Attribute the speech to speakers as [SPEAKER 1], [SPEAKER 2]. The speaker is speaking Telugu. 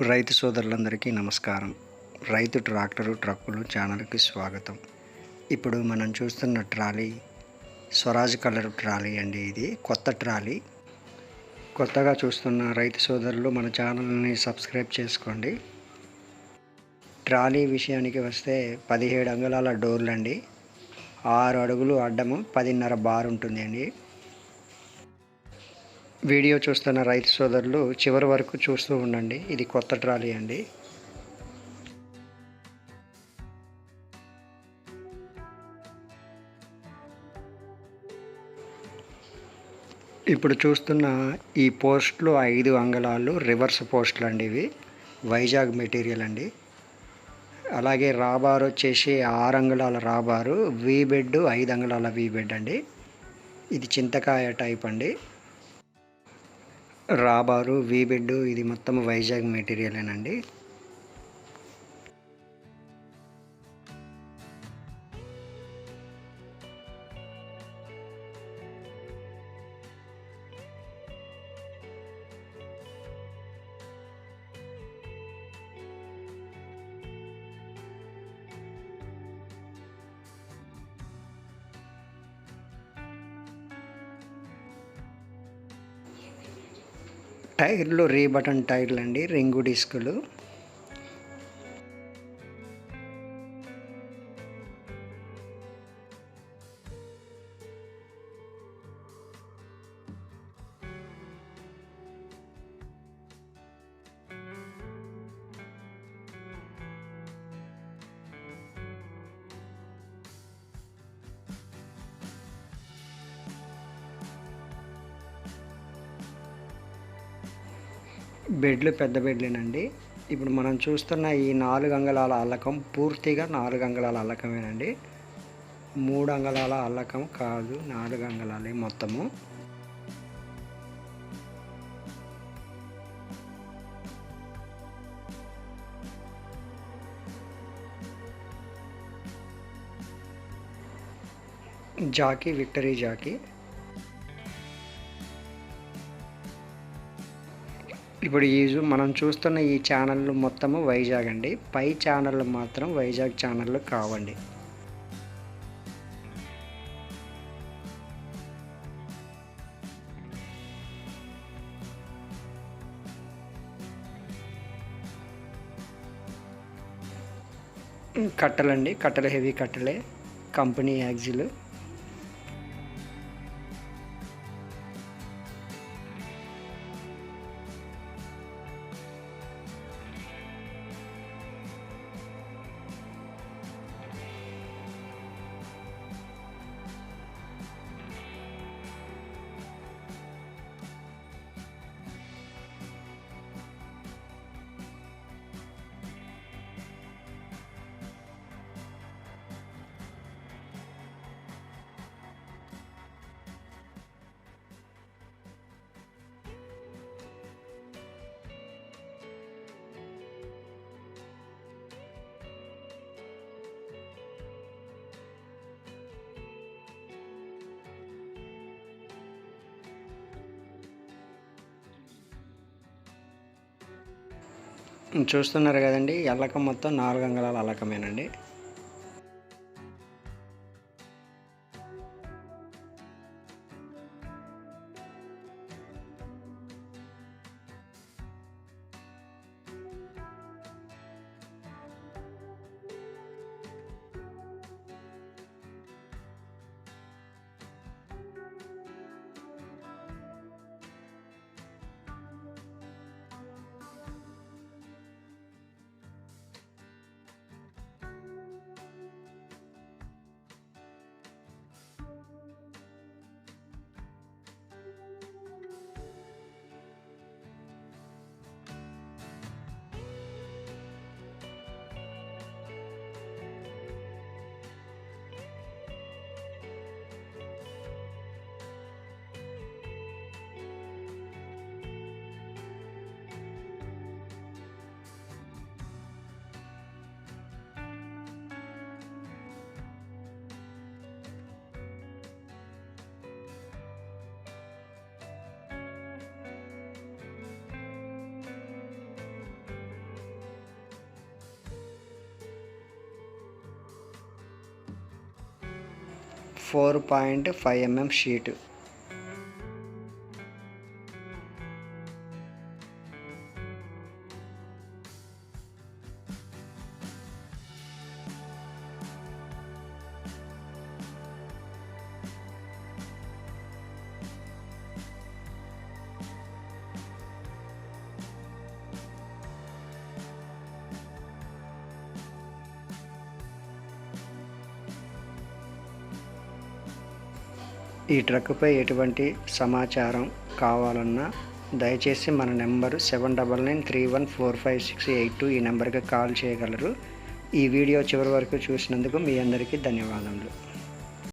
[SPEAKER 1] రైతు సోదరులందరికీ నమస్కారం. రైతు ట్రాక్టరు ట్రక్కులు ఛానల్కి స్వాగతం. ఇప్పుడు మనం చూస్తున్న ట్రాలీ స్వరాజ్ కలర్ ట్రాలీ అండి. ఇది కొత్త ట్రాలీ. కొత్తగా చూస్తున్న రైతు సోదరులు మన ఛానల్ని సబ్స్క్రైబ్ చేసుకోండి. ట్రాలీ విషయానికి వస్తే 17 అంగుళాల డోర్లు అండి. 6 అడుగులు అడ్డము, 10.5 బార్ ఉంటుంది అండి. వీడియో చూస్తున్న రైతు సోదరులు చివరి వరకు చూస్తూ ఉండండి. ఇది కొత్త ట్రాలీ అండి. ఇప్పుడు చూస్తున్న ఈ పోస్టులు 5 అంగుళాలు రివర్స్ పోస్టులు అండి. ఇవి వైజాగ్ మెటీరియల్ అండి. అలాగే రాబార్ వచ్చేసి 6 అంగుళాల రాబారు, వీ బెడ్ 5 అంగుళాల వీ బెడ్ అండి. ఇది చింతకాయ టైప్ అండి. రాబారు, వీ బెడ్ ఇది మొత్తం వైజాగ్ మెటీరియలేనండి. టైర్లు రీబటన్ టైర్లు అండి, రింగు డిస్కులు. బెడ్లు పెద్ద బెడ్లేనండి. ఇప్పుడు మనం చూస్తున్న ఈ 4 అంగుళాల అల్లకం పూర్తిగా 4 అంగుళాల అల్లకమేనండి. 3 అంగుళాల అల్లకం కాదు, 4 అంగుళాలే మొత్తము. Jockey victory Jockey. ఇప్పుడు మనం చూస్తున్న ఈ ఛానళ్ళు మొత్తము వైజాగ్ అండి. పై ఛానళ్ళు మాత్రం వైజాగ్ ఛానళ్ళు కావండి. కట్టలండి, కట్టెలు హెవీ కట్టెలే, కంపెనీ యాక్సిల్. చూస్తున్నారు కదండి, అల్లకం మొత్తం 4 అంగుళాల అల్లకమేనండి. 4.5 mm షీటు. ఈ ట్రక్కుపై ఎటువంటి సమాచారం కావాలన్నా దయచేసి మన నెంబరు 7993145682 ఈ నెంబర్కి కాల్ చేయగలరు. ఈ వీడియో చివరి వరకు చూసినందుకు మీ అందరికీ ధన్యవాదములు.